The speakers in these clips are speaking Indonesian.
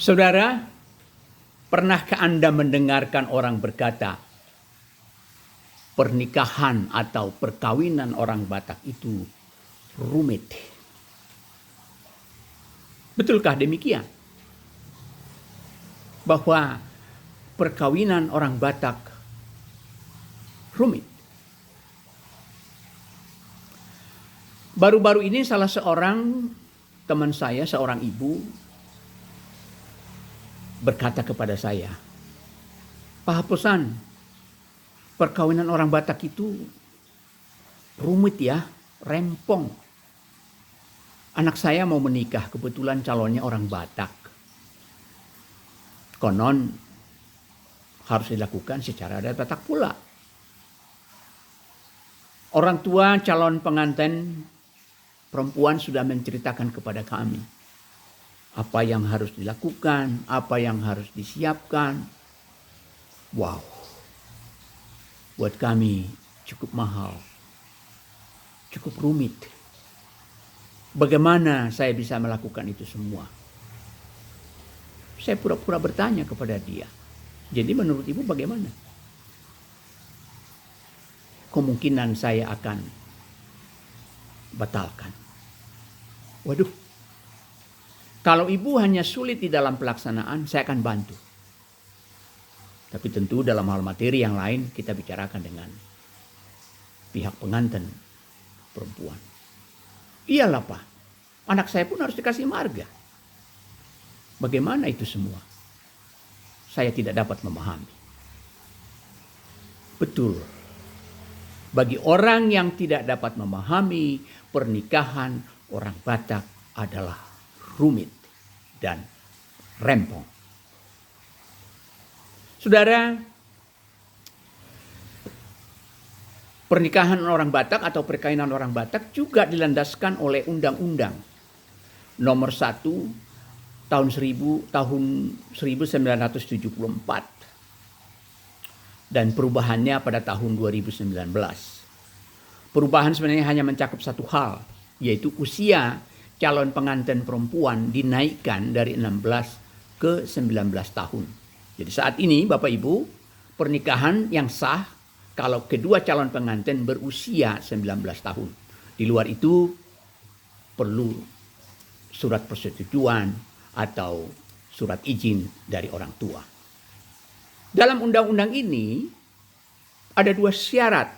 Saudara, pernahkah Anda mendengarkan orang berkata, pernikahan atau perkawinan orang Batak itu rumit? Betulkah demikian? Bahwa perkawinan orang Batak rumit? Baru-baru ini salah seorang teman saya, seorang ibu, berkata kepada saya, Pak Hapusan, perkawinan orang Batak itu rumit ya, rempong. Anak saya mau menikah, kebetulan calonnya orang Batak. Konon harus dilakukan secara adat Batak pula. Orang tua calon pengantin perempuan sudah menceritakan kepada kami apa yang harus dilakukan, apa yang harus disiapkan. Wow, buat kami cukup mahal, cukup rumit. Bagaimana saya bisa melakukan itu semua? Saya pura-pura bertanya kepada dia. Jadi menurut ibu bagaimana? Kemungkinan saya akan batalkan. Waduh, kalau ibu hanya sulit di dalam pelaksanaan, saya akan bantu. Tapi tentu dalam hal materi yang lain kita bicarakan dengan pihak pengantin perempuan. Iyalah Pak, anak saya pun harus dikasih marga. Bagaimana itu semua? Saya tidak dapat memahami. Betul. Bagi orang yang tidak dapat memahami, pernikahan orang Batak adalah rumit dan rempong. Saudara, pernikahan orang Batak atau perkawinan orang Batak juga dilandaskan oleh Undang-Undang Nomor 1 tahun 1974 dan perubahannya pada tahun 2019. Perubahan sebenarnya hanya mencakup satu hal, yaitu usia calon pengantin perempuan dinaikkan dari 16 ke 19 tahun. Jadi saat ini Bapak Ibu, pernikahan yang sah kalau kedua calon pengantin berusia 19 tahun. Di luar itu perlu surat persetujuan atau surat izin dari orang tua. Dalam undang-undang ini ada dua syarat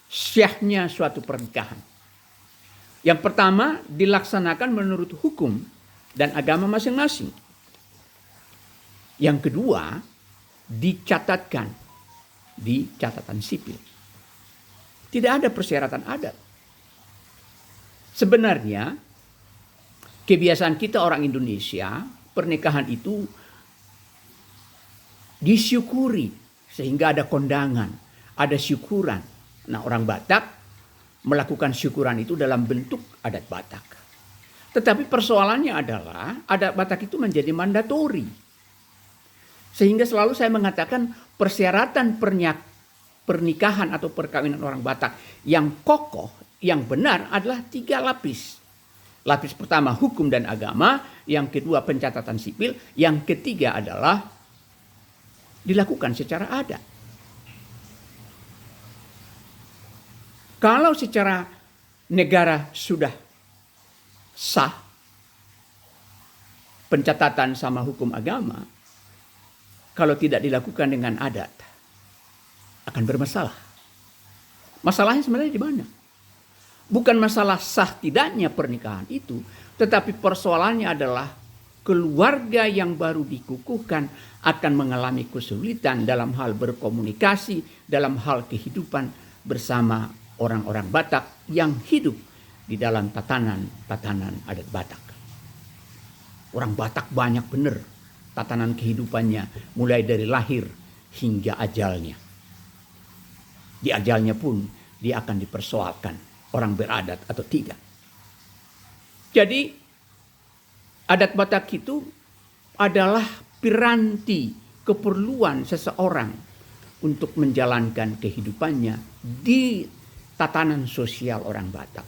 syahnya suatu pernikahan. Yang pertama, dilaksanakan menurut hukum dan agama masing-masing. Yang kedua, dicatatkan di catatan sipil. Tidak ada persyaratan adat. Sebenarnya, kebiasaan kita orang Indonesia, pernikahan itu disyukuri sehingga ada kondangan, ada syukuran. Nah, orang Batak melakukan syukuran itu dalam bentuk adat Batak. Tetapi persoalannya adalah adat Batak itu menjadi mandatori. Sehingga selalu saya mengatakan persyaratan pernikahan atau perkawinan orang Batak yang kokoh, yang benar adalah 3 lapis. Lapis pertama hukum dan agama, yang kedua pencatatan sipil, yang ketiga adalah dilakukan secara adat. Kalau secara negara sudah sah, pencatatan sama hukum agama, kalau tidak dilakukan dengan adat, akan bermasalah. Masalahnya sebenarnya di mana? Bukan masalah sah tidaknya pernikahan itu, tetapi persoalannya adalah keluarga yang baru dikukuhkan akan mengalami kesulitan dalam hal berkomunikasi, dalam hal kehidupan bersama orang-orang Batak yang hidup di dalam tatanan adat Batak. Orang Batak banyak benar tatanan kehidupannya, mulai dari lahir hingga ajalnya. Di ajalnya pun dia akan dipersoalkan orang beradat atau tidak. Jadi adat Batak itu adalah piranti keperluan seseorang untuk menjalankan kehidupannya di tatanan sosial orang Batak.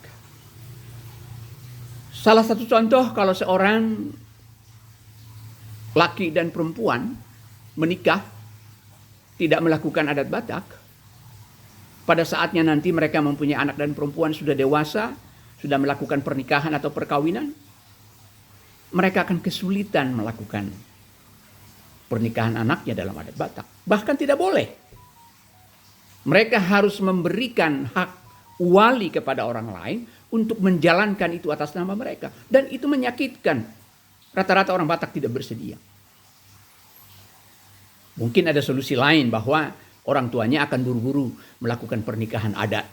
Salah satu contoh kalau seorang laki dan perempuan menikah, tidak melakukan adat Batak, pada saatnya nanti mereka mempunyai anak dan perempuan sudah dewasa, sudah melakukan pernikahan atau perkawinan, mereka akan kesulitan melakukan pernikahan anaknya dalam adat Batak. Bahkan tidak boleh. Mereka harus memberikan hak wali kepada orang lain untuk menjalankan itu atas nama mereka. Dan itu menyakitkan. Rata-rata orang Batak tidak bersedia. Mungkin ada solusi lain bahwa orang tuanya akan buru-buru melakukan pernikahan adat.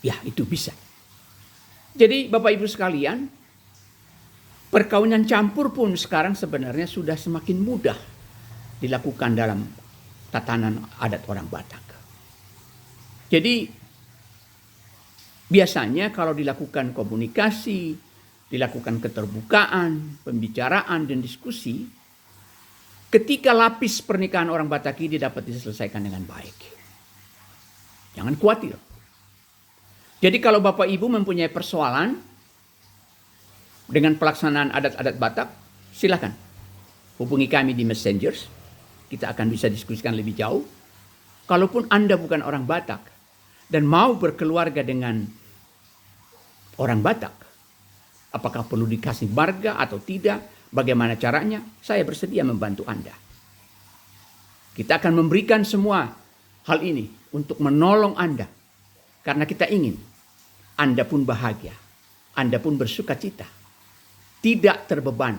Ya, itu bisa. Jadi Bapak Ibu sekalian, perkawinan campur pun sekarang sebenarnya sudah semakin mudah dilakukan dalam tatanan adat orang Batak. Jadi biasanya kalau dilakukan komunikasi, dilakukan keterbukaan, pembicaraan dan diskusi, ketika lapis pernikahan orang Batak ini dapat diselesaikan dengan baik. Jangan khawatir. Jadi kalau Bapak Ibu mempunyai persoalan dengan pelaksanaan adat-adat Batak, silakan hubungi kami di Messengers. Kita akan bisa diskusikan lebih jauh. Kalaupun Anda bukan orang Batak dan mau berkeluarga dengan orang Batak, apakah perlu dikasih marga atau tidak, bagaimana caranya, saya bersedia membantu Anda. Kita akan memberikan semua hal ini untuk menolong Anda. Karena kita ingin Anda pun bahagia, Anda pun bersuka cita, tidak terbeban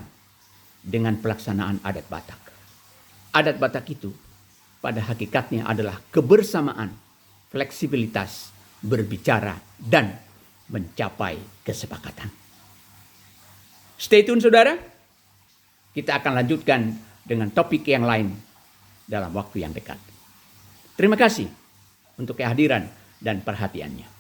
dengan pelaksanaan adat Batak. Adat Batak itu pada hakikatnya adalah kebersamaan, fleksibilitas, berbicara, dan mencapai kesepakatan. Stay tune saudara, kita akan lanjutkan dengan topik yang lain dalam waktu yang dekat. Terima kasih untuk kehadiran dan perhatiannya.